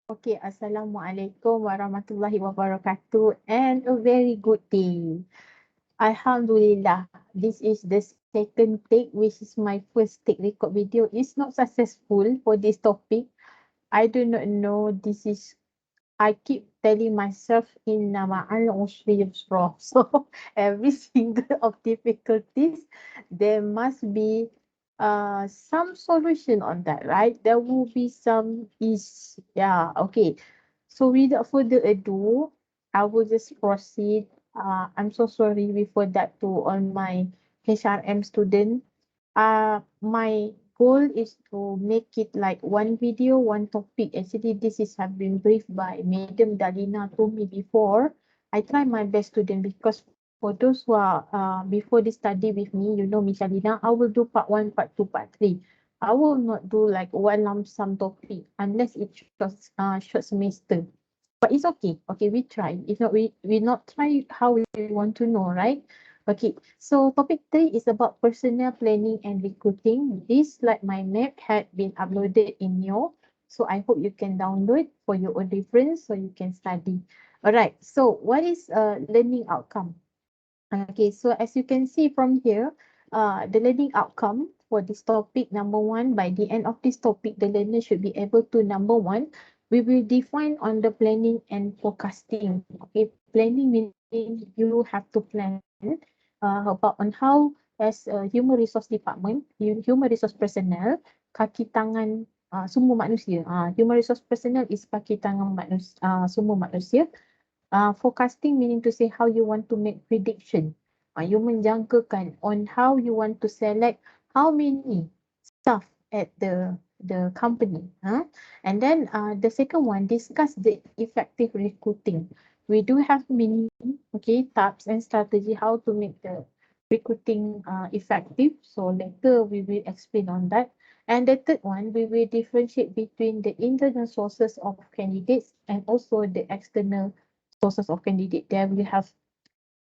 Okay, Assalamualaikum warahmatullahi wabarakatuh and a very good day. Alhamdulillah, this is the second take, which is my first take record video. It's not successful for this topic. I do not know. I keep telling myself in Ma'al Usri Yusra. So every single of difficulties, there must be some solution on that, right? There will be some is yeah, okay. So without further ado, I will just proceed. I'm so sorry before that to all my HRM student. My goal is to make it like one video, one topic. Actually, this is have been briefed by Madam Dalina to me before. I try my best to them because for those who are before they study with me, you know, Miss Dalina, I will do part one, part two, part three. I will not do like one lump sum topic unless it's short semester. But it's okay. Okay, we try. If not, we not try how we want to know, right? Okay. So topic 3 is about personnel planning and recruiting. This like my map had been uploaded in your. So I hope you can download for your own reference so you can study. Alright. So what is learning outcome? Okay. So as you can see from here, the learning outcome for this topic number one, by the end of this topic, the learner should be able to number one, we will define on the planning and forecasting. Okay, planning meaning you have to plan about on how as a human resource department, human resource personnel, kaki tangan semua manusia. Human resource personnel is kaki tangan semua manusia. Forecasting meaning to say how you want to make prediction. You menjangkakan on how you want to select how many staff at the company. And then the second one, discuss the effective recruiting. We do have many types and strategy how to make the recruiting effective. So later we will explain on that. And the third one, we will differentiate between the internal sources of candidates and also the external sources of candidate. There we have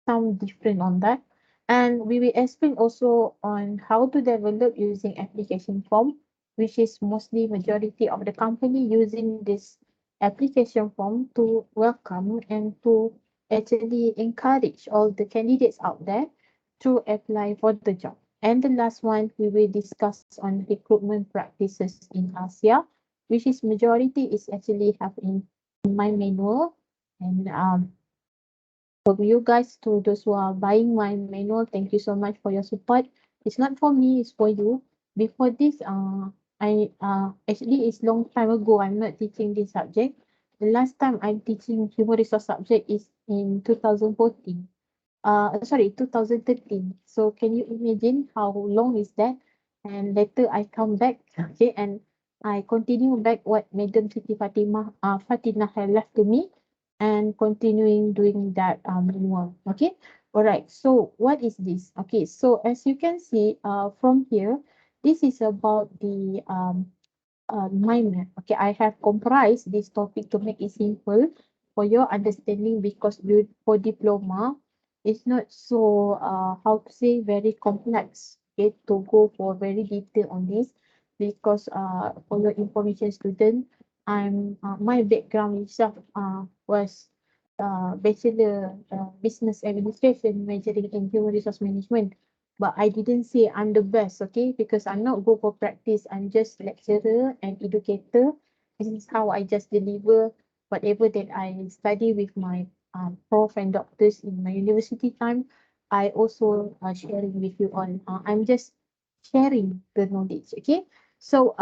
some different on that. And we will explain also on how to develop using application form, which is mostly majority of the company using this application form to welcome and to actually encourage all the candidates out there to apply for the job. And the last one, we will discuss on recruitment practices in Asia, which is majority is actually have in my manual. And for you guys, to those who are buying my manual, thank you so much for your support. It's not for me, it's for you. Before this, I actually it's long time ago. I'm not teaching this subject. The last time I'm teaching human resource subject is in 2014. Sorry, 2013. So can you imagine how long is that? And later I come back, okay, and I continue back what Madam Siti Fatina had left to me and continuing doing that manual. Okay. All right. So what is this? Okay. So as you can see from here, this is about the mind map. Okay. I have comprised this topic to make it simple for your understanding because for diploma, it's not so how to say very complex. Okay, to go for very detailed on this because for your information student, my background itself was bachelor business administration majoring in human resource management, but I didn't say I'm the best, okay, because I'm not go for practice. I'm just lecturer and educator. This is how I just deliver whatever that I study with my prof and doctors in my university time. I also sharing with you on. I'm just sharing the knowledge, okay. So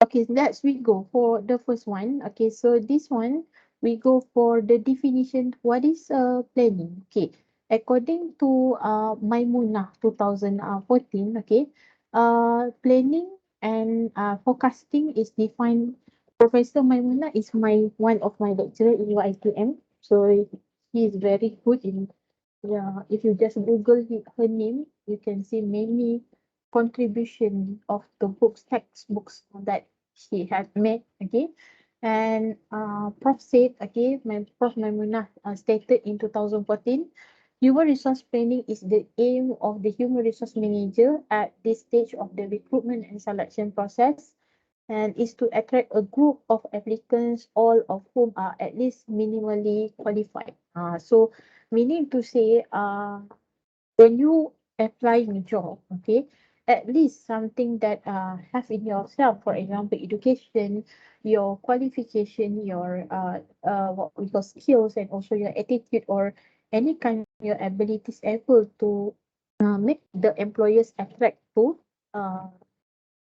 okay, let's we go for the first one. Okay, so this one we go for the definition. What is planning? Okay, according to Maimunah 2014. Okay, planning and forecasting is defined. Professor Maimunah is my one of my lecturer in UITM. So he is very good in, yeah, if you just Google her name, you can see many contribution of the books, textbooks that she had made. Okay, and Prof said, okay, my Prof Maimunah stated in 2014, human resource planning is the aim of the human resource manager at this stage of the recruitment and selection process. and is to attract a group of applicants, all of whom are at least minimally qualified. So meaning to say, when you apply in a job, okay, at least something that have in yourself, for example, education, your qualification, your what we call skills, and also your attitude or any kind of your abilities able to make the employers attract to uh,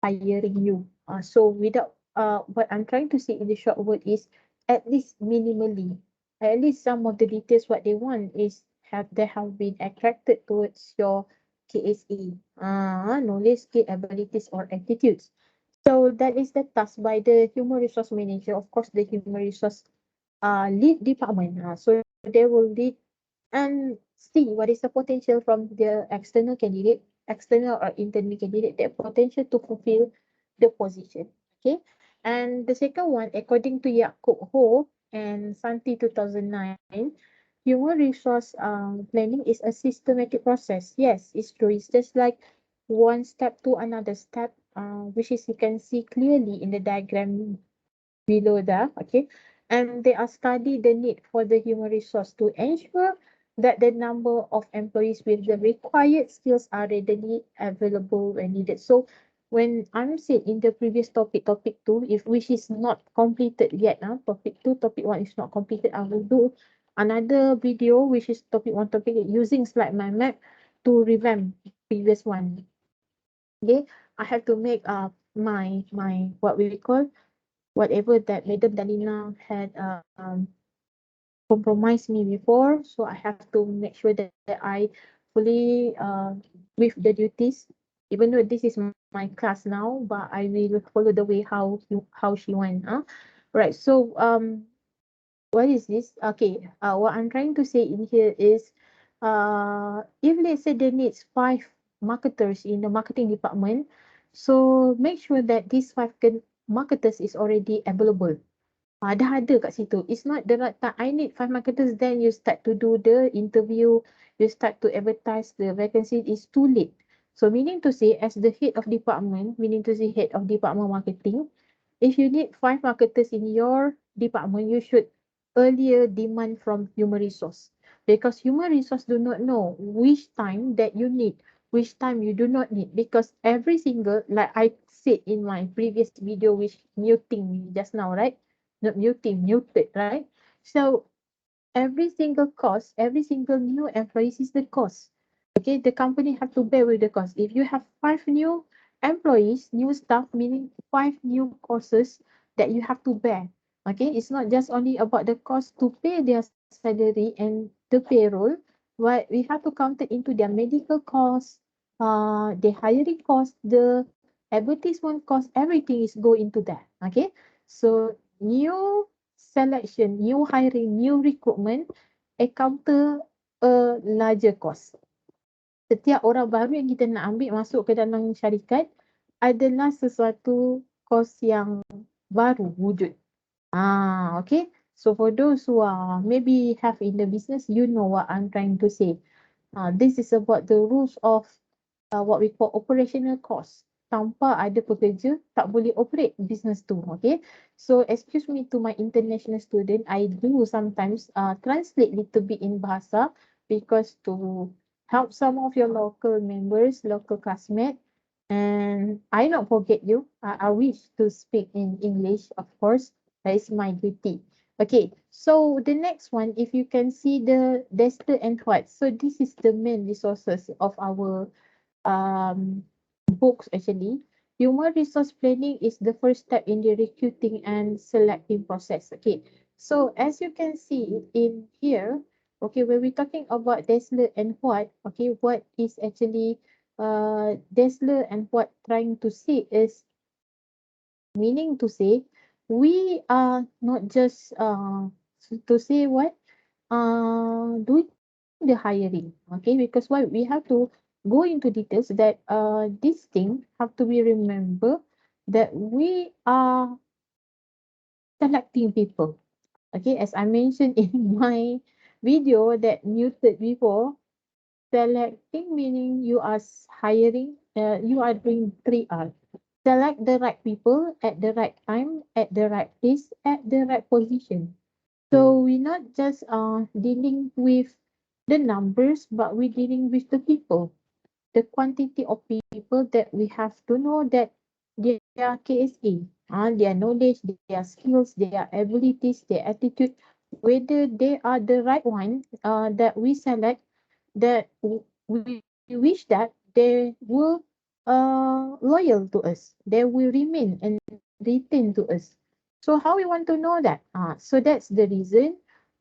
hiring you. So without what I'm trying to say in the short word is at least minimally, at least some of the details what they want is have they have been attracted towards your KSA, knowledge, skill, abilities, or attitudes. So that is the task by the human resource manager. Of course, the human resource lead department. So they will lead and see what is the potential from the external candidate, external or internal candidate, their potential to fulfill the position. Okay. And the second one, according to Yaakob Ho and Santi 2009, human resource planning is a systematic process. Yes, it's true. It's just like one step to another step, which is you can see clearly in the diagram below that, okay? And they are study the need for the human resource to ensure that the number of employees with the required skills are readily available when needed. So when I'm said in the previous topic, topic two, if which is not completed yet, topic two, topic one is not completed, I will do another video, which is topic one, topic eight, using slide my map to revamp previous one. Okay, I have to make my what we call whatever that Madam Dalina had compromised me before. So I have to make sure that I fully with the duties, even though this is my class now, but I will follow the way how she went. Right. So what is this? Okay. What I'm trying to say in here is, if let's say there needs 5 marketers in the marketing department, so make sure that these marketers is already available. Dah ada kat situ. It's not the right time. I need 5 marketers, then you start to do the interview, you start to advertise the vacancy. It's too late. So meaning to say, as the head of department, meaning to say head of department marketing, if you need 5 marketers in your department, you should earlier demand from human resource. Because human resource do not know which time that you need, which time you do not need. Because every single, like I said in my previous video, which muting me just now, right? Not muting, muted, right? So every single cost, every single new employee is the cost. Okay, the company have to bear with the cost. If you have 5 new employees, new staff, meaning 5 new costs that you have to bear. Okay, it's not just only about the cost to pay their salary and the payroll, but we have to count it into their medical costs, the hiring cost, the advertisement cost, everything is go into that. Okay, so new selection, new hiring, new recruitment encounter a larger cost. Setiap orang baru yang kita nak ambil masuk ke dalam syarikat adalah sesuatu kos yang baru wujud. Okay. So for those who are maybe have in the business, you know what I'm trying to say. This is about the rules of what we call operational cost. Tanpa ada pekerja, tak boleh operate business tu. Okay. So excuse me to my international student, I do sometimes translate little bit in bahasa because to help some of your local members, local classmates, and I not forget you. I wish to speak in English, of course. That is my duty. Okay, so the next one, if you can see the Dessler and what. So this is the main resources of our um, books actually. Human resource planning is the first step in the recruiting and selecting process. Okay, so as you can see in here, okay, when we're talking about Dessler and what, okay, what is actually Dessler and what trying to say is meaning to say we are not just to say what doing the hiring, okay, because why we have to go into details that this thing have to be remember that we are selecting people, okay, as I mentioned in my video that muted before. Selecting meaning you are hiring, you are doing 3R. select the right people at the right time, at the right place, at the right position. So we're not just dealing with the numbers, but we're dealing with the people, the quantity of people that we have to know that their KSA, their knowledge, their skills, their abilities, their attitude, whether they are the right one that we select, that we wish that they will loyal to us, they will remain and retain to us. So how we want to know that? So that's the reason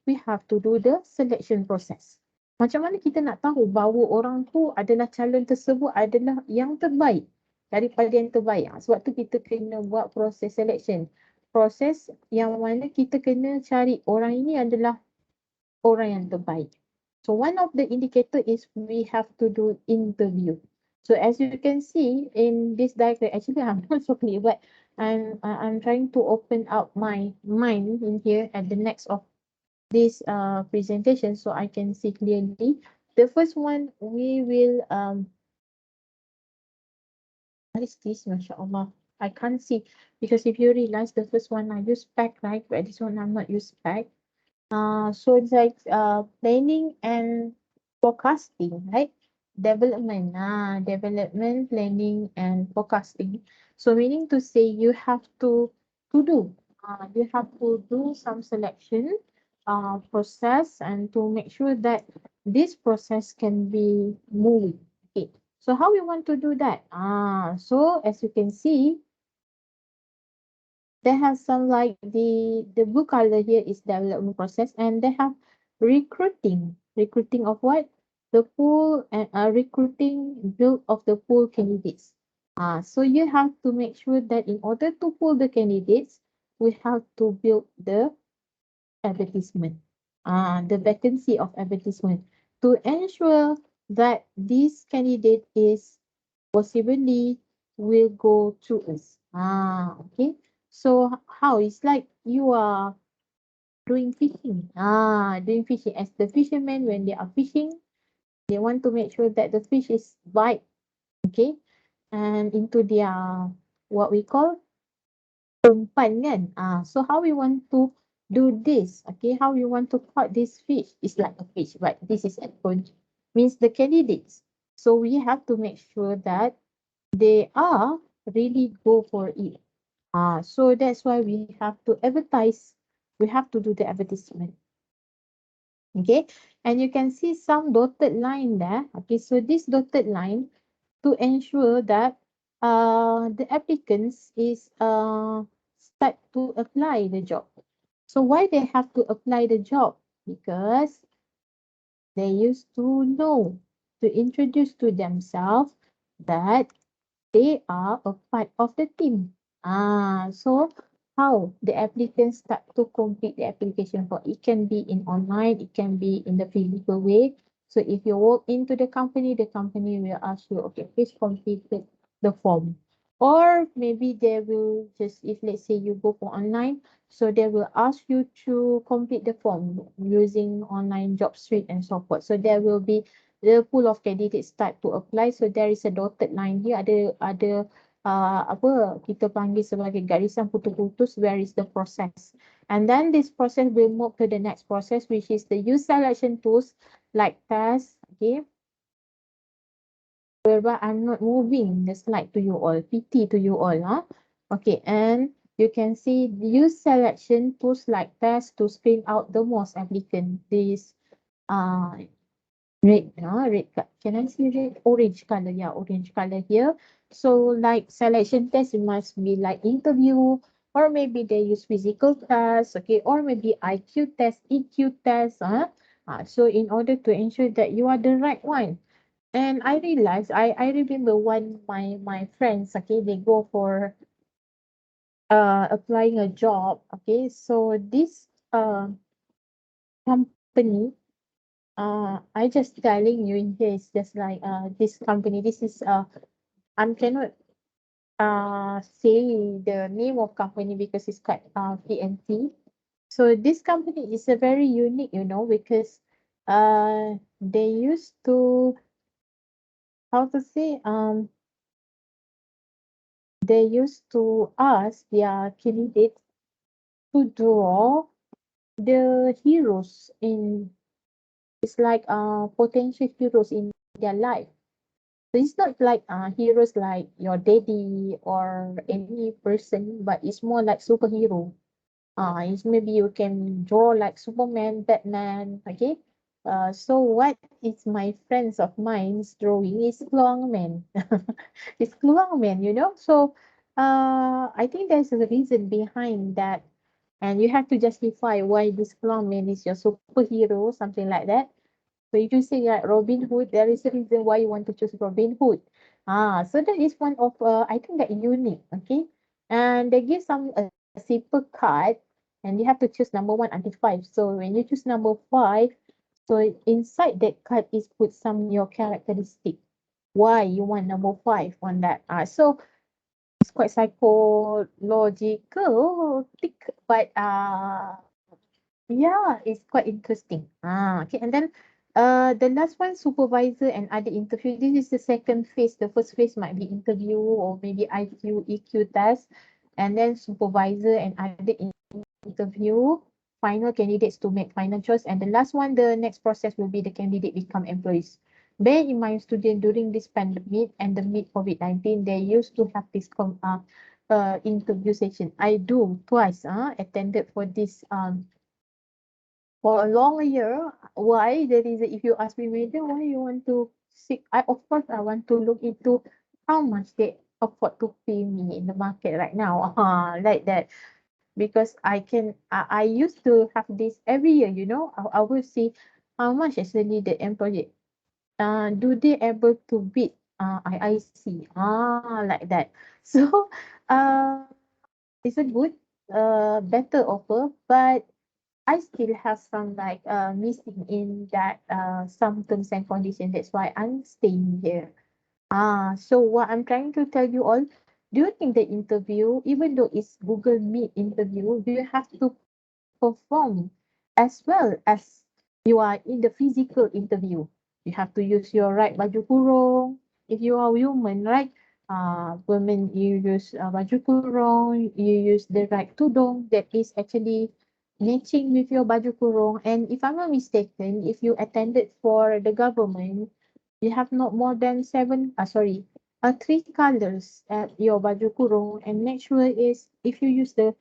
we have to do the selection process. Macam mana kita nak tahu bahawa orang tu adalah calon tersebut adalah yang terbaik daripada yang terbaik? Sebab tu kita kena buat proses selection. Proses yang mana kita kena cari orang ini adalah orang yang terbaik. So one of the indicator is we have to do interview. So as you can see in this diagram, actually I'm not so clear, but I'm trying to open up my mind in here at the next of this presentation so I can see clearly. The first one we will what is this? MashaAllah. I can't see because if you realize the first one I use spec, right? But this one I'm not use spec. So it's like planning and forecasting, right? Development, planning, and forecasting. So meaning to say you have to do some selection process and to make sure that this process can be moving. Okay. So how we want to do that? So as you can see, they have some like the blue color here is development process, and they have recruiting of what, the pool, and recruiting build of the pool candidates. So you have to make sure that in order to pull the candidates, we have to build the advertisement, the vacancy of advertisement, to ensure that this candidate is possibly will go to us. Okay. So how it's like you are doing fishing. Doing fishing as the fishermen when they are fishing, they want to make sure that the fish is bite, okay, and into their what we call umpan kan. So how we want to do this? Okay, how we want to caught this fish? It's like a fish, but this is approach means the candidates. So we have to make sure that they are really go for it. So that's why we have to advertise. We have to do the advertisement. Okay, and you can see some dotted line there. Okay, so this dotted line to ensure that the applicants is start to apply the job. So why they have to apply the job? Because they used to know, to introduce to themselves that they are a part of the team. So how the applicants start to complete the application for it can be in online, it can be in the physical way. So if you walk into the company will ask you, okay, please complete the form. Or maybe they will just, if let's say you go for online, so they will ask you to complete the form using online job street and so forth. So there will be the pool of candidates start to apply. So there is a dotted line here. Ada apa kita panggil sebagai garisan putus-putus, where is the process. And then this process will move to the next process, which is the use selection tools like test. Okay. Whereby I'm not moving the slide to you all, PT to you all. Okay, and you can see the use selection tools like test to screen out the most applicant. This uh red, can I see red? Orange color, yeah, orange color here. So like selection test, it must be like interview, or maybe they use physical test, okay, or maybe IQ test, EQ test. So in order to ensure that you are the right one. And I realized, I remember one my friends, okay, they go for applying a job, okay. So this company, I just telling you in case, just like this company, this is I cannot say the name of company because it's quite PNT. So this company is a very unique, because they used to, how to say, they used to ask their candidates to draw the heroes in, it's like potential heroes in their life. So it's not like heroes like your daddy or any person, but it's more like superhero. It's maybe you can draw like Superman, Batman, okay? So what is my friends of mine's drawing is Kluang Man. It's Kluang Man, you know? So I think there's a reason behind that. And you have to justify why this Kluang Man is your superhero, something like that. So if you say like Robin Hood, there is a reason why you want to choose Robin Hood. So that is one of I think that unique, okay? And they give some a simple card, and you have to choose number one until five. So when you choose number five, so inside that card is put some your characteristic. Why you want number five on that? So it's quite psychological, but yeah, it's quite interesting. Okay. And then the last one, supervisor and other interview. This is the second phase. The first phase might be interview or maybe IQ, EQ test. And then supervisor and other interview, final candidates to make final choice. And the last one, the next process will be the candidate become employees. Bear in mind, student, during this pandemic and the mid COVID-19, they used to have this interview session. I do twice attended for this for a long year. Why? There is if you ask me, Major, why you want to seek? I of course I want to look into how much they afford to pay me in the market right now. Like that. Because I used to have this every year, you know. I will see how much actually the employer do they able to beat IIC like that. So uh it's a good better offer, but I still have some like missing in that some terms and conditions. That's why I'm staying here. So what I'm trying to tell you all, during the interview, even though it's Google Meet interview, you have to perform as well as you are in the physical interview. You have to use your right baju kurung. If you are woman, right? Women, you use baju kurung, you use the right tudung that is actually matching with your baju kurung. And if I'm not mistaken, if you attended for the government, you have not more than three colors at your baju kurung, and make sure is if you use the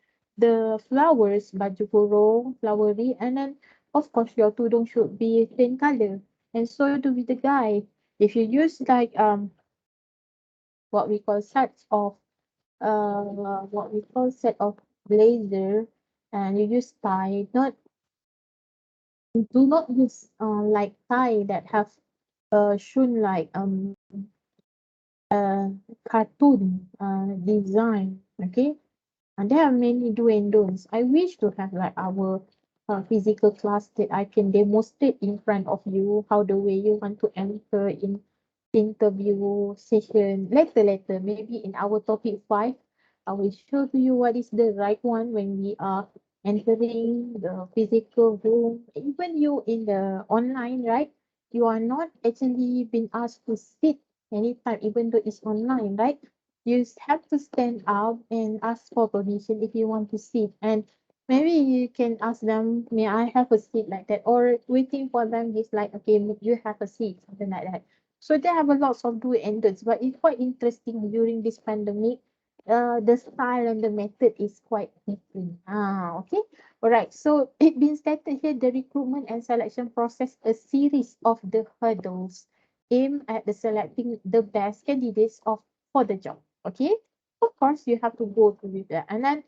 flowers baju kurung flowery, and then of course your tudung should be same color, and so do with the guy. If you use like what we call sets of what we call set of blazer, and you use tie, not do not use like tie that have shown like uh cartoon design, okay. And there are many do and don'ts. I wish to have like our physical class that I can demonstrate in front of you how the way you want to enter in interview session. Later, maybe in our topic 5, I will show to you what is the right one when we are entering the physical room. Even you in the online, right? You are not actually being asked to sit anytime, even though it's online, right? You have to stand up and ask for permission if you want to sit. And maybe you can ask them, may I have a seat like that? Or waiting for them is like, okay, you have a seat, something like that. So they have a lots of do and don'ts, but it's quite interesting during this pandemic. The style and the method is quite different. Okay. All right. So it been stated here, the recruitment and selection process, a series of the hurdles aimed at the selecting the best candidates of for the job. Okay. Of course, you have to go through with that. And then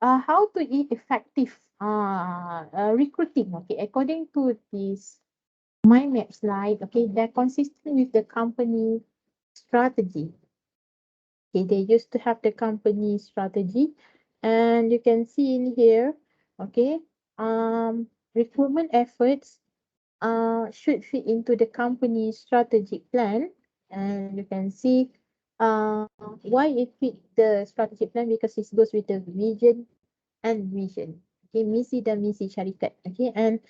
how to be effective recruiting. Okay. According to this my map slide, okay, they're consistent with the company strategy. Okay, they used to have the company strategy, and you can see in here, okay, recruitment efforts should fit into the company strategic plan, and you can see why it fit the strategic plan because it goes with the vision and vision. Okay, misi dan misi syarikat. Okay, and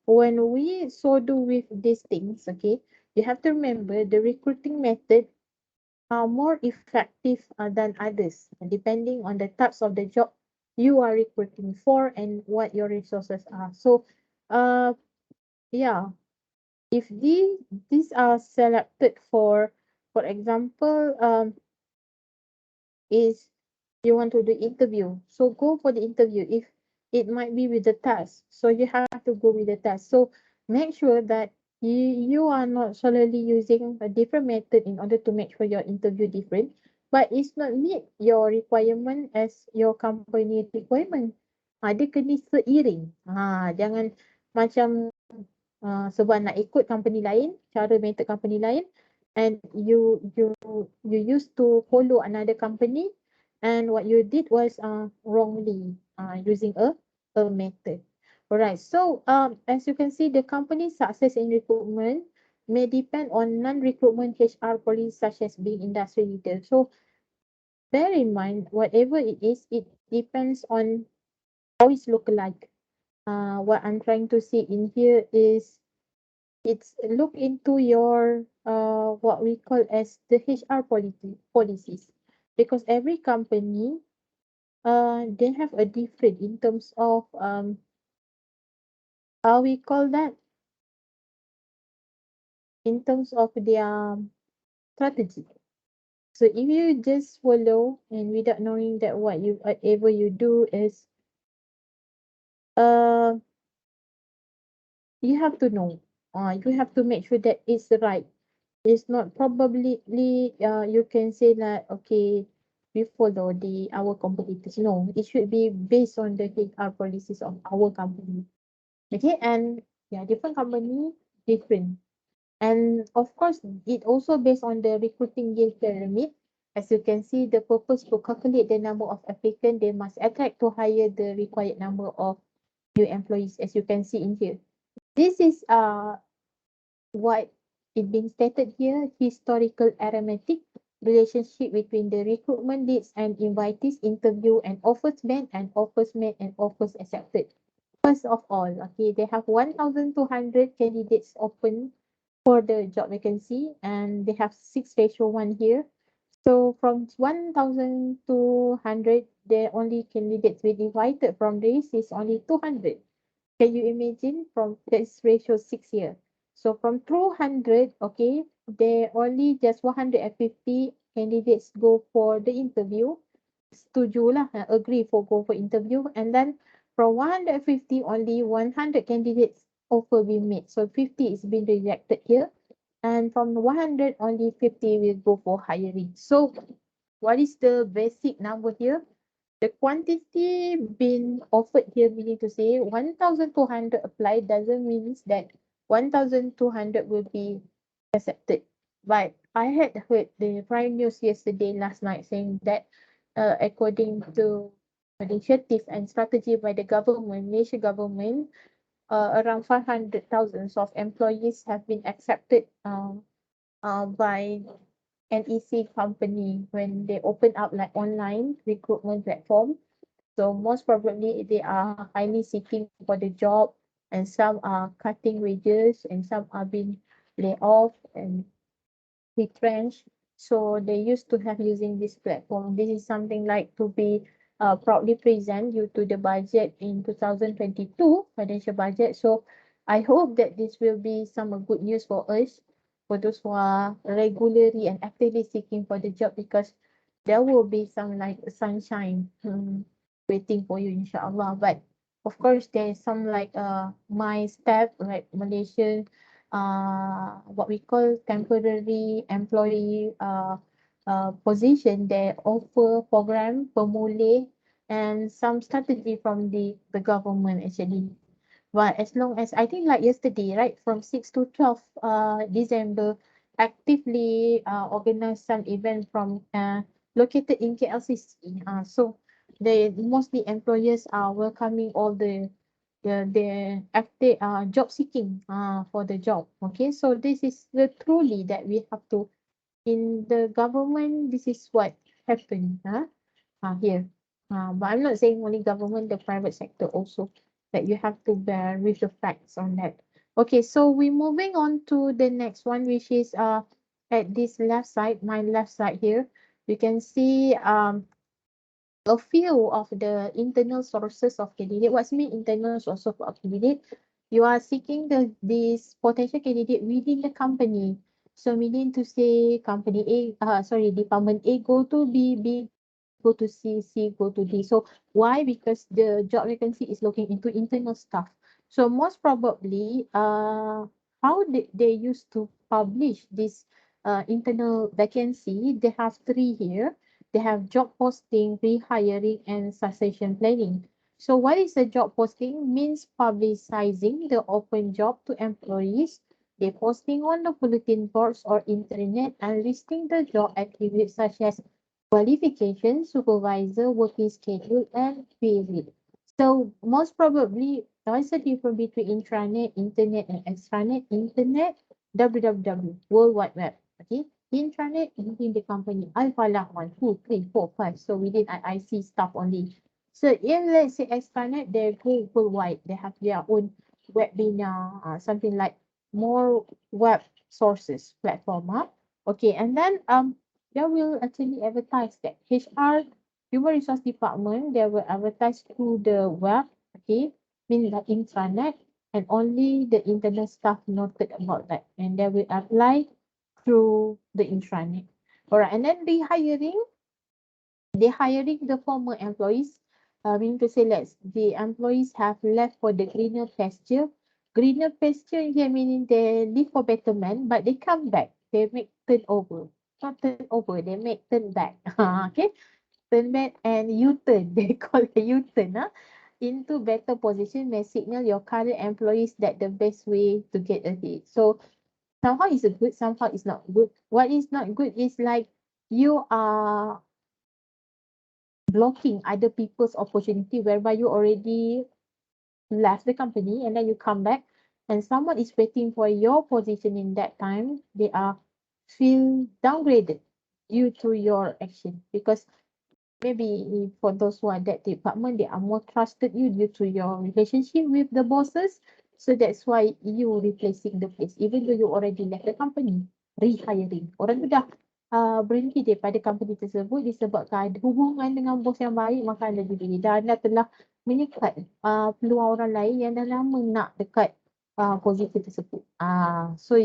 when we so do with these things, okay, you have to remember the recruiting method are more effective than others, depending on the types of the job you are recruiting for and what your resources are. So, uh, yeah, if these are selected for example, is you want to do interview, so go for the interview. If it might be with the task, so you have to go with the task. So make sure that you are not solely using a different method in order to make sure your interview different, but it's not meet your requirement as your company requirement. Dia kena seiring. Jangan macam sebab nak ikut company lain, cara method company lain, and you used to follow another company, and what you did was wrongly using a method. Alright, so as you can see, the company's success in recruitment may depend on non-recruitment HR policies such as being industry leader. So bear in mind, whatever it is, it depends on how it's localized. What I'm trying to say in here is it's look into your what we call as the HR policies, because every company they have a different in terms of how we call that, in terms of their strategy. So if you just follow and without knowing that what you whatever you do is uh you have to know, you have to make sure that it's right. It's not probably you can say like, okay, we follow the our competitors. No, it should be based on the HR policies of our company. Okay, and yeah, different company, different. And of course, it also based on the recruiting yield pyramid. As you can see, the purpose to calculate the number of applicants, they must attract to hire the required number of new employees, as you can see in here. This is what is being stated here, historical arithmetic relationship between the recruitment leads and invitees interview and offers made and offers made and offers accepted. First of all, okay, they have 1,200 candidates open for the job vacancy, and they have 6:1 here. So from 1,200, the only candidates we invited from this is only 200. Can you imagine, from this ratio 6 here? So from 200, okay, there only just 150 candidates go for the interview. Setuju lah, agree for go for interview. And then from 150, only 100 candidates offer be made. So 50 is being rejected here. And from 100, only 50 will go for hiring. So what is the basic number here? The quantity being offered here, meaning to say 1,200 applied, doesn't mean that 1,200 will be accepted. But I had heard the prime news yesterday, last night, saying that according to initiative and strategy by the government, Malaysia government, around 500,000 of employees have been accepted by NEC company when they open up like online recruitment platform. So most probably they are highly seeking for the job, and some are cutting wages and some are being laid off and retrenched. So they used to have using this platform. This is something like to be proudly present due to the budget in 2022 financial budget. So I hope that this will be some good news for us, for those who are regularly and actively seeking for the job, because there will be some like sunshine waiting for you, inshallah. But of course, there is some like my staff, like Malaysian, what we call temporary employee position. They offer program pemulih and some strategy from the government actually. But as long as, I think like yesterday, right, from 6 to 12 December, actively organize some event from located in KLCC. So the mostly employers are welcoming all the active job seeking for the job. Okay, so this is the truly that we have to, in the government, this is what happened here. But I'm not saying only government, the private sector also, that you have to bear with the facts on that. Okay, so we're moving on to the next one, which is at this left side, my left side here, you can see a few of the internal sources of candidate. What's mean internal source of candidate? You are seeking this potential candidate within the company. So meaning to say company A, department A go to B, B go to C, C go to D. So why? Because the job vacancy is looking into internal stuff. So most probably, how they used to publish this internal vacancy, they have three here. They have job posting, rehiring, and succession planning. So what is a job posting? Means publicizing the open job to employees. They posting on the bulletin boards or internet and listing the job attributes such as qualification, supervisor, working schedule, and pay rate. So most probably, what's the difference between intranet, internet, and extranet? Internet, www, World Wide Web. Okay, intranet within the company. Alpha lah 1, 2, 3, 4, 5. So within IIC stuff only. So in let's say extranet, they go worldwide. They have their own webinar, something like more web sources platform. Okay, and then they will actually advertise that HR Human Resource Department, they will advertise through the web, okay, mean the intranet, and only the internet staff noted about that, and they will apply through the intranet. All right, and then they hiring the former employees. Meaning to say, let's the employees have left for the greener pasture. Greener pasture here meaning they leave for betterment, but they come back. They make turnover. Not turnover, they make turn back. Okay, turn back and U-turn. They call it U-turn. Into better position may signal your current employees that the best way to get ahead. So somehow it's a good, somehow it's not good. What is not good is like you are blocking other people's opportunity whereby you already left the company and then you come back and someone is waiting for your position in that time. They are feel downgraded due to your action because maybe for those who are that department, they are more trusted you due to your relationship with the bosses. So that's why you replacing the place, even though you already left the company, rehiring. Orang tu dah berhenti daripada company tersebut disebabkan ada hubungan dengan bos yang baik, maka anda dipilih. Dan anda telah menyekat peluang orang lain yang dah lama nak dekat posisi tersebut. So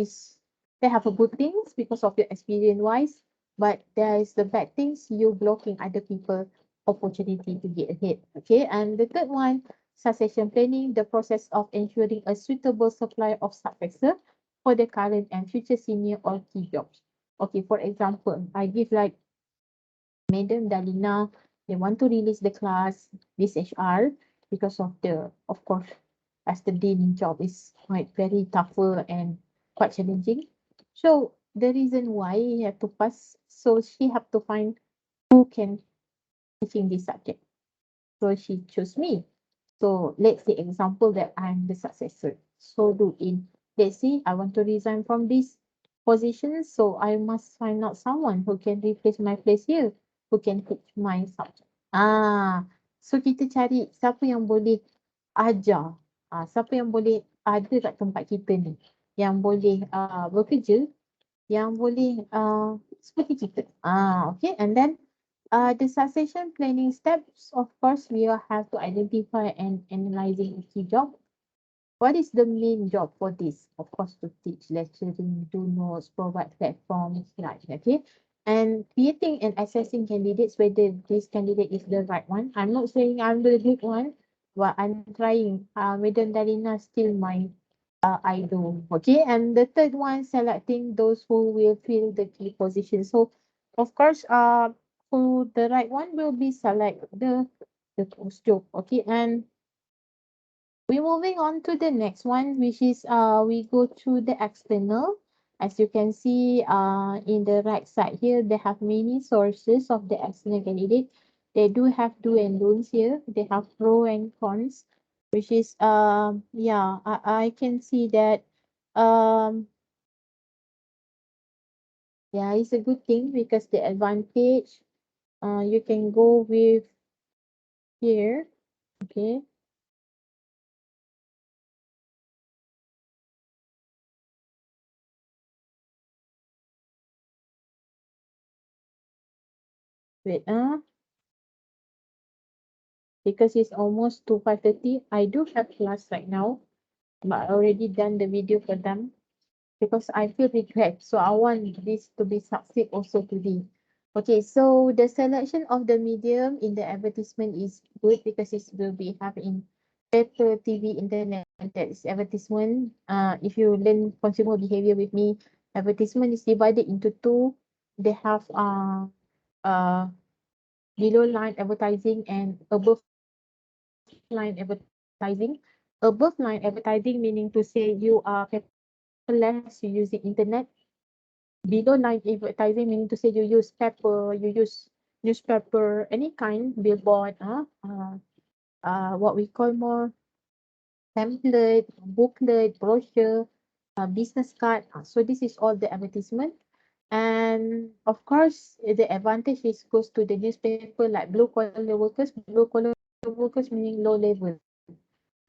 they have a good things because of your experience wise. But there is the bad things, you blocking other people opportunity to get ahead. Okay, and the third one, succession planning, the process of ensuring a suitable supply of successor for the current and future senior or key jobs. Okay, for example, I give like Madam Dalina, they want to release the class, this HR, because of the, of course, as the dean job is quite very tougher and quite challenging. So the reason why you have to pass, so she have to find who can teaching this subject. So she chose me. So let's say example that I'm the successor. So do in, let's say I want to resign from this position. So I must find out someone who can replace my place here, who can teach my subject. So kita cari siapa yang boleh ajar. Siapa yang boleh ada kat tempat kita ni. Yang boleh bekerja, yang boleh seperti kita. Okay, and then the succession planning steps, of course, we will have to identify and analyzing a key job. What is the main job for this? Of course, to teach, lecturing, do notes, provide platforms, right? Okay. And creating and assessing candidates whether this candidate is the right one. I'm not saying I'm the good one, but I'm trying. Madam Dalina still my idol. Okay. And the third one, selecting those who will fill the key position. So, of course, who the right one will be select the post job. Okay. And we're moving on to the next one, which is we go to the external. As you can see in the right side here, they have many sources of the external candidate. They do have do and don'ts here. They have pro and cons, which is yeah, I can see that yeah, it's a good thing because the advantage you can go with here. Okay. Wait, because it's almost to 5:30. I do have class right now, but I already done the video for them because I feel regret. So I want this to be succeed also today. Okay, so the selection of the medium in the advertisement is good because it will be have in paper, TV, internet. That is advertisement. If you learn consumer behavior with me, advertisement is divided into two. They have uh below line advertising and above line advertising. Above line advertising meaning to say you are paperless, you using internet. Below line advertising meaning to say you use paper, you use newspaper, any kind, billboard, what we call more pamphlet, booklet, brochure, business card. So this is all the advertisement. And of course, the advantage is goes to the newspaper like blue collar workers. Blue collar workers meaning low level.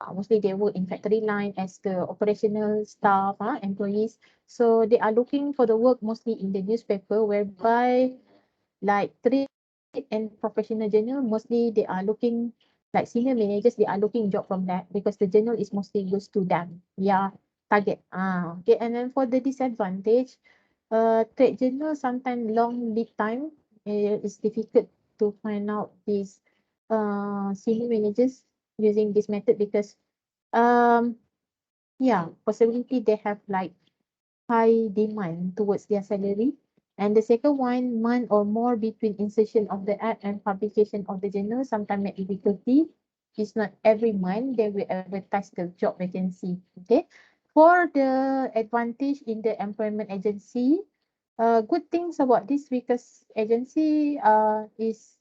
Mostly they work in factory line as the operational staff, employees. So they are looking for the work mostly in the newspaper, whereby like trade and professional journal, mostly they are looking like senior managers, they are looking job from that because the journal is mostly goes to them. Yeah, target. Okay, and then for the disadvantage, trade journal sometimes long lead time. It's difficult to find out these senior managers using this method because um yeah, possibility they have like high demand towards their salary. And the second one, month or more between insertion of the ad and publication of the journal, sometimes make difficulty. It's not every month they will advertise the job vacancy. Okay. For the advantage in the employment agency, good things about this because agency is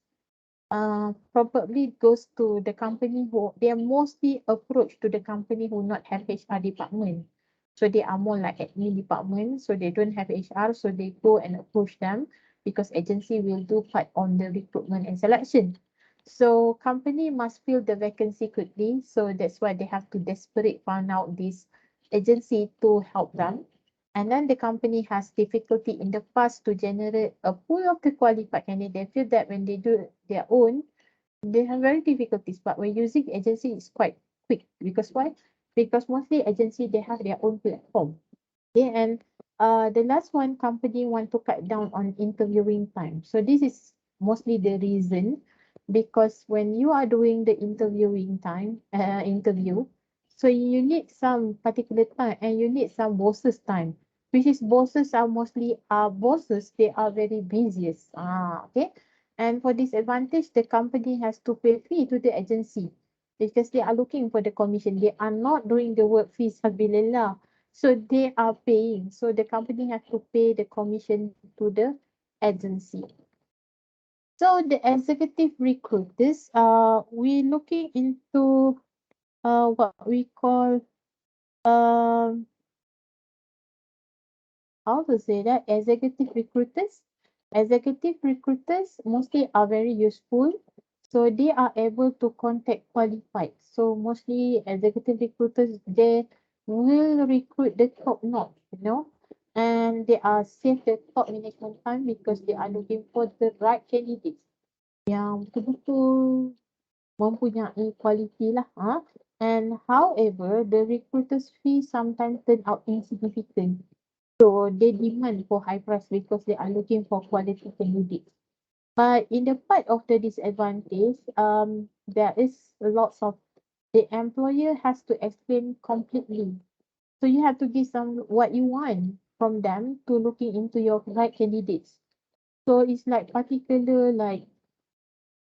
probably goes to the company who they are mostly approached to the company who not have HR department. So they are more like admin department. So they don't have HR. So they go and approach them because agency will do part on the recruitment and selection. So company must fill the vacancy quickly. So that's why they have to desperate find out this agency to help them. And then the company has difficulty in the past to generate a pool of the qualified candidate. They feel that when they do their own, they have very difficulties. But when using agency, it's quite quick. Because why? Because mostly agency, they have their own platform. Okay, and the last one, company want to cut down on interviewing time. So this is mostly the reason because when you are doing the interviewing time, interview, so you need some particular time and you need some bosses time, which is bosses are mostly bosses, they are very busiest. Okay. And for this advantage, the company has to pay fee to the agency because they are looking for the commission. They are not doing the work fees sabilillah. So they are paying. So the company has to pay the commission to the agency. So the executive recruiters, we looking into what we call um how to say that executive recruiters. Executive recruiters mostly are very useful. So they are able to contact qualified. So mostly executive recruiters, they will recruit the top notch, and they are save the top management time because they are looking for the right candidates yang betul-betul mempunyai quality lah. And however, the recruiters fee sometimes turn out insignificant. So they demand for high price because they are looking for quality candidates. But in the part of the disadvantage, there is lots of the employer has to explain completely. So you have to give some what you want from them to looking into your right candidates. So it's like particular like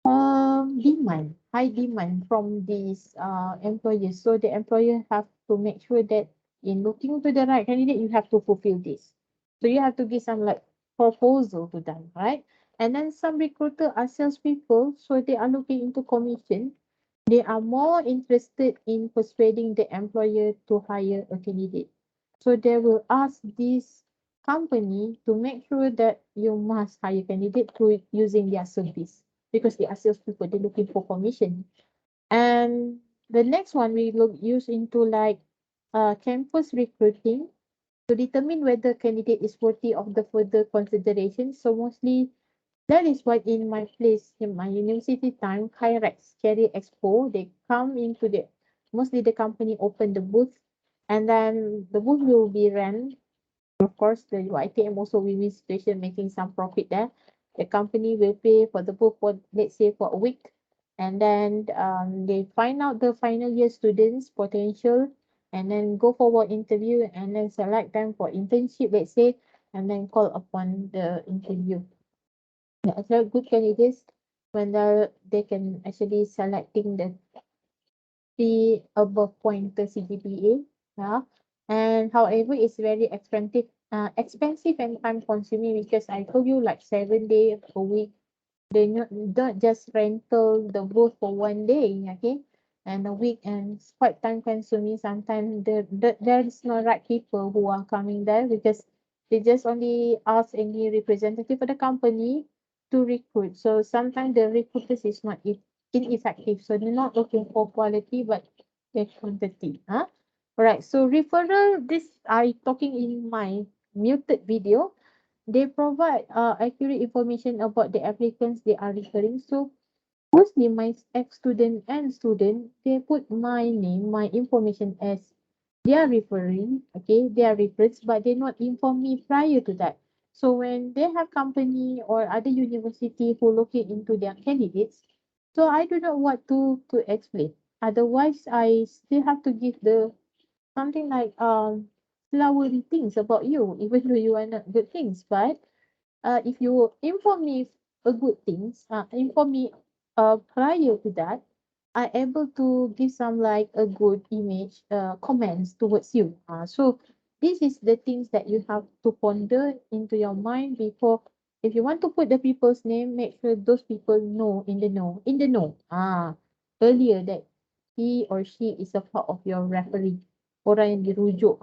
high demand from these employers. So the employer have to make sure that in looking to the right candidate, you have to fulfill this. So you have to give some like proposal to them, right? And then some recruiter are salespeople, so they are looking into commission. They are more interested in persuading the employer to hire a candidate. So they will ask this company to make sure that you must hire candidate through using their service because they are salespeople, they're looking for commission. And the next one we look use into like campus recruiting to determine whether candidate is worthy of the further consideration. So mostly That is what in my place, in my university time, Kyrex, Cherry Expo, they come into the, mostly the company open the booth, and then the booth will be ran. Of course, the UiTM also win-win situation, making some profit there. The company will pay for the booth for, let's say, for a week, and then they find out the final year students potential, and then go forward interview, and then select them for internship, let's say, and then call upon the interview. Yeah, so good candidates when they can actually selecting the three above pointer CGPA. Yeah. And however, it's very expensive and time consuming because I told you like 7 days a week. They not just rental the booth for one day, okay? And a week, and it's quite time consuming. Sometimes there is no right people who are coming there because they just only ask any representative of the company to recruit. So sometimes the recruiters is not ineffective. So they're not looking for quality but the quantity. Huh? Alright, so referral, this I talking in my muted video. They provide accurate information about the applicants they are referring. So mostly my ex-student and student, they put my name, my information as they are referring, okay, they are reference, but they not inform me prior to that. So when they have company or other university who looking into their candidates, so I do not want to explain. Otherwise, I still have to give the something like flowery things about you, even though you are not good things. But if you inform me a good things, inform me prior to that, I able to give some like a good image, comments towards you. So this is the things that you have to ponder into your mind before. If you want to put the people's name, make sure those people know in the know. Earlier that he or she is a part of your referee. Orang yang dirujuk,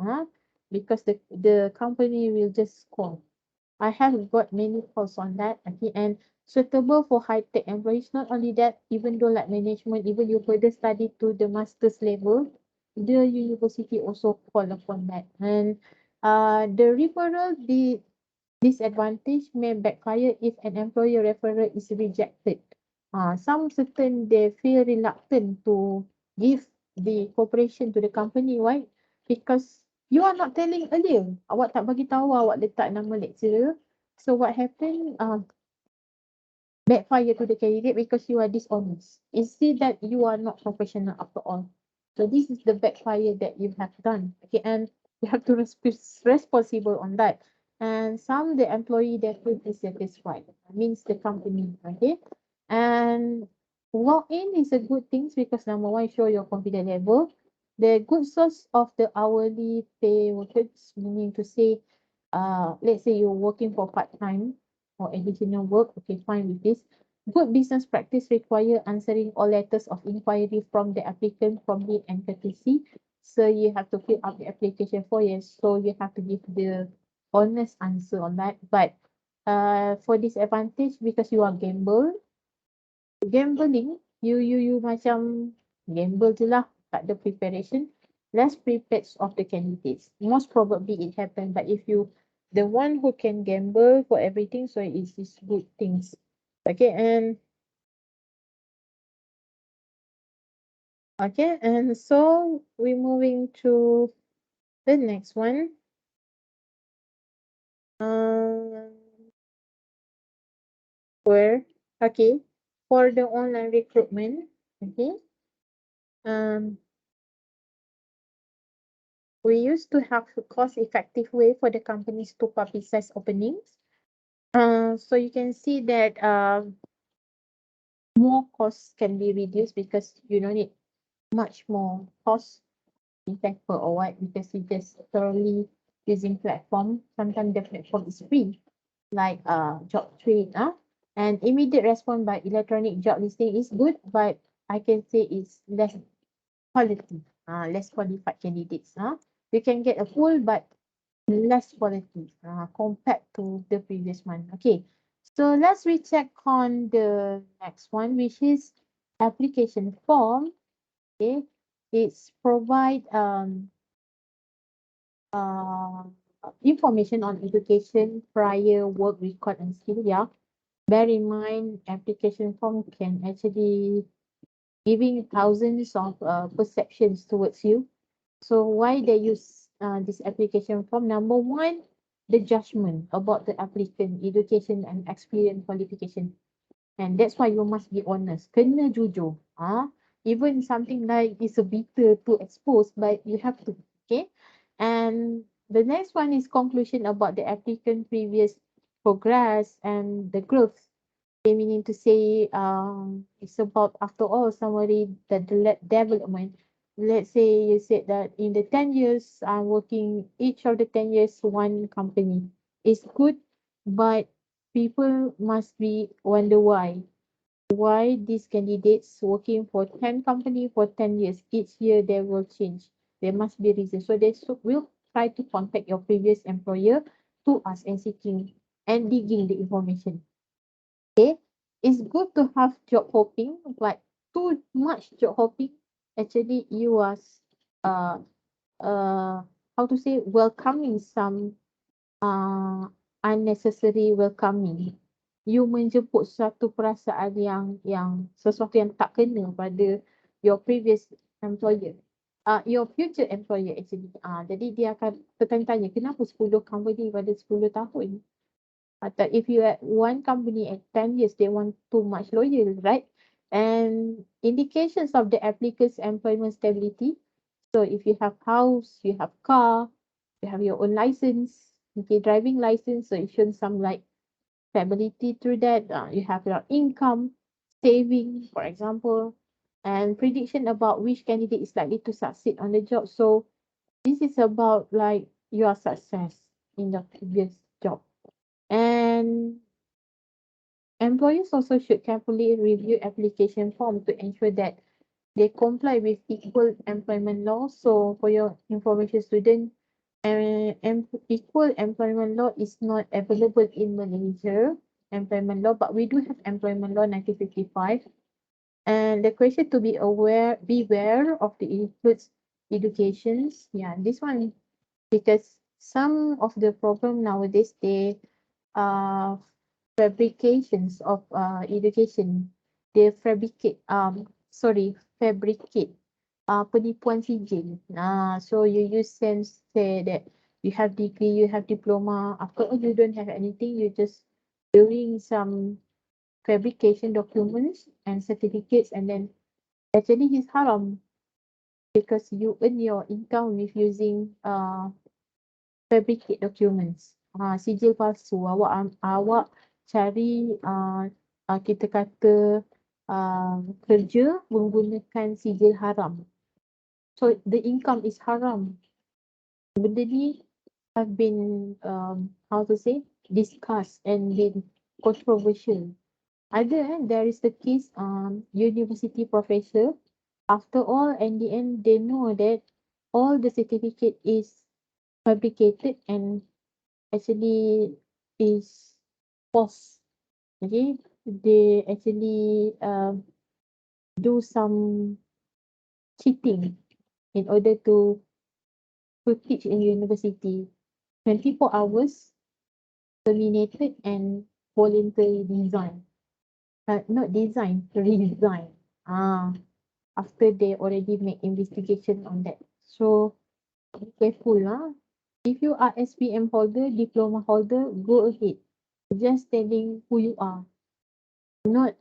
because the company will just call. I have got many calls on that. Okay, and suitable for high-tech employees. Not only that, even though like management, even you further study to the master's level, the university also call upon that. And the referral, the disadvantage may backfire if an employer referral is rejected. Some certain they feel reluctant to give the cooperation to the company. Why? Because you are not telling earlier. Awak tak bagi tahu awak letak nama lecturer. So what happened? Backfire to the candidate because you are dishonest. It's see that you are not professional after all. So this is the backfire that you have done. Okay, and you have to responsible on that. And some the employee that feel dissatisfied means the company. Okay, and walk in is a good thing because number one show your confidence level. The good source of the hourly pay workers, meaning to say, let's say you're working for part time or additional work, okay, fine with this. Good business practice require answering all letters of inquiry from the applicant promptly and courtesy. So you have to fill up the application for years. So you have to give the honest answer on that. But for disadvantage, because you are gambling, you macam gamble je lah, tak ada preparation, less prepared of the candidates. Most probably it happen, but if you the one who can gamble for everything, so it's good things. Okay, and so we're moving to the next one. Um, where okay, for the online recruitment, okay, um, we used to have a cost-effective way for the companies to publicize openings. So you can see that more costs can be reduced because you don't need much more cost in paper or what, because you just thoroughly using platform. Sometimes the platform is free, like job trade, and immediate response by electronic job listing is good, but I can say it's less quality, less qualified candidates. You can get a full but less quality compared to the previous one. Okay, so let's recheck on the next one, which is application form. Okay, it's provide uh, information on education, prior work record and skill. Yeah, bear in mind application form can actually giving thousands of perceptions towards you. So why they use this application form? Number one, the judgment about the applicant, education and experience qualification. And that's why you must be honest. Kena jujur. Even something like it's a bitter to expose, but you have to. Okay. And the next one is conclusion about the applicant previous progress and the growth. Okay, meaning to say, it's about after all summary the development. Let's say you said that in the 10 years I'm working each of the 10 years one company. It's good, but people must be wonder why these candidates working for 10 company for 10 years each year they will change. There must be reason, so they will try to contact your previous employer to ask and seeking and digging the information. Okay, it's good to have job hopping, but too much job hopping actually you are uh uh how to say welcoming some uh, unnecessary welcoming. You menjemput suatu perasaan yang sesuatu yang tak kena pada your previous employer. Your future employer actually. Jadi dia akan bertanya-tanya kenapa 10 company pada 10 tahun. Atau if you at one company at 10 years, they want too much loyal, right? And indications of the applicant's employment stability. So if you have house, you have car, you have your own license, okay, driving license, so it shows some like stability through that. You have your income, saving, for example, and prediction about which candidate is likely to succeed on the job. So this is about like your success in the previous job. And employers also should carefully review application form to ensure that they comply with equal employment law. So for your information student, equal employment law is not available in Malaysia employment law, but we do have employment law 1955. And the question to be beware of the includes educations. Yeah, this one because some of the problem nowadays they uh fabrications of education. They fabricate penipuan sijil. So you use sense say that you have degree, you have diploma. After all, you don't have anything. You just doing some fabrication documents and certificates, and then actually it's haram because you earn your income with using fabricate documents. Sijil palsu. Awak cari kita kata kerja menggunakan sijil haram. So the income is haram. Benda ni have been how to say discussed and been controversial. There is the case university professor. After all, in the end, they know that all the certificate is fabricated and actually is false. Okay, they actually do some cheating in order to teach in university. 24 hours terminated and voluntary resign. Not design, resign. Ah, after they already make investigation on that. So be careful lah. If you are SPM holder, diploma holder, go ahead. Just telling who you are. Not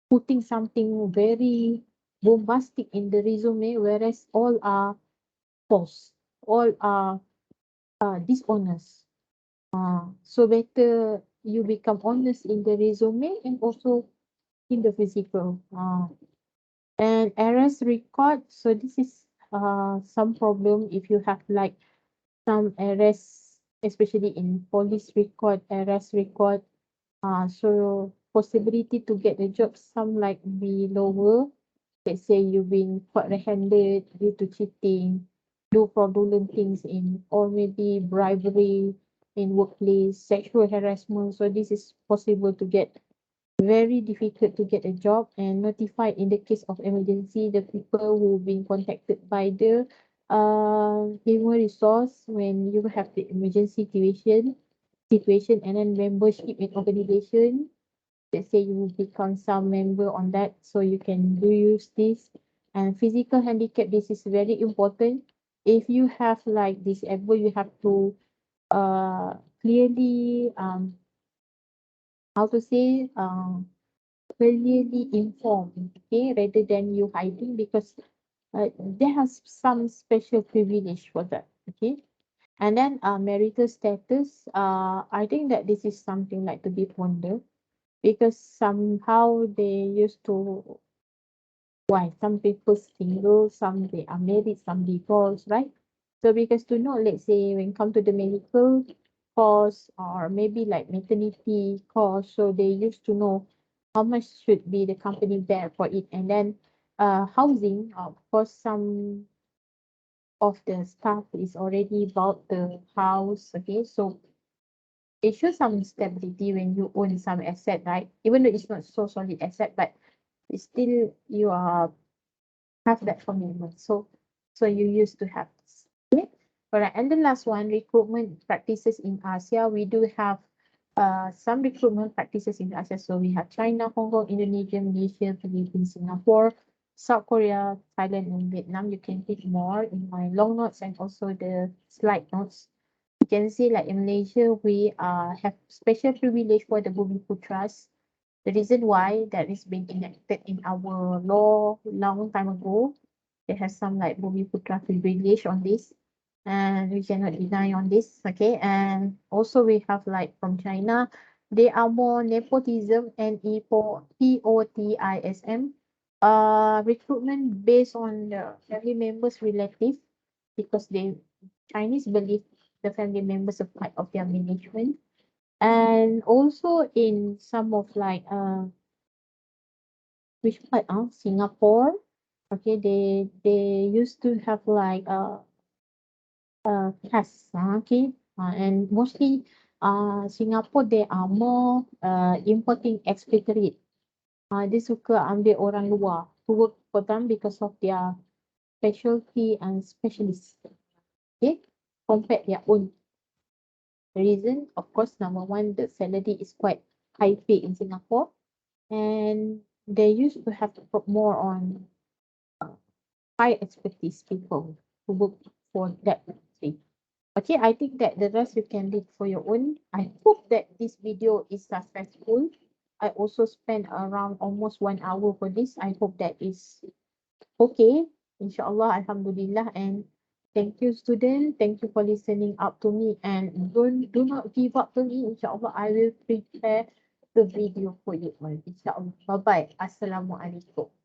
putting something very bombastic in the resume, whereas all are false. All are dishonest. So better you become honest in the resume and also in the physical. And arrest record. So this is some problem if you have like some arrests, especially in police record, arrest record. So possibility to get the job some like be lower. Let's say you've been caught red-handed due to cheating, do fraudulent things in, or maybe bribery in workplace, sexual harassment. So this is possible to get very difficult to get a job and notified in the case of emergency the people who been contacted by the human resource when you have the emergency situation. situation, and then membership in organization. Let's say you become some member on that, so you can do use this. And physical handicap, this is very important. If you have like disabled, you have to clearly how to say clearly inform, okay, rather than you hiding, because they have some special privilege for that, okay. And then marital status, I think that this is something like to be pondered, because somehow they used to, why some people single, some they are married, some divorced, right? So because to know, let's say when come to the medical cost, or maybe like maternity cost, so they used to know how much should be the company bear for it. And then housing, of course, some of the staff is already bought the house, okay. So it shows some stability when you own some asset, right? Even though it's not so solid asset, but it's still you are have that commitment. So you used to have this. Okay. All right. And the last one, recruitment practices in Asia. We do have some recruitment practices in Asia. So we have China, Hong Kong, Indonesia, Malaysia, Philippines, Singapore, South Korea, Thailand, and Vietnam. You can read more in my long notes and also the slide notes. You can see like in Malaysia, we have special privilege for the Bumiputras. The reason why that is being enacted in our law long time ago, it has some like Bumiputra privilege on this, and we cannot deny on this. Okay, and also we have like from China, they are more nepotism and POTISM, recruitment based on the family members relative, because they Chinese believe the family members are part of their management. And also in some of like which part Singapore, okay, they used to have like caste, okay, and mostly Singapore they are more importing expatriate. Dia suka ambil orang luar to work for them because of their specialty and specialist, okay, compared their own. The reason, of course, number one, the salary is quite high pay in Singapore, and they used to have to put more on high expertise people who work for that country. Okay, I think that the rest you can read for your own. I hope that this video is successful. I also spent around almost 1 hour for this. I hope that is okay. Inshallah, Alhamdulillah. And thank you, student. Thank you for listening up to me. And do not give up to me. Inshallah, I will prepare the video for you all. Inshallah. Bye-bye. Assalamualaikum.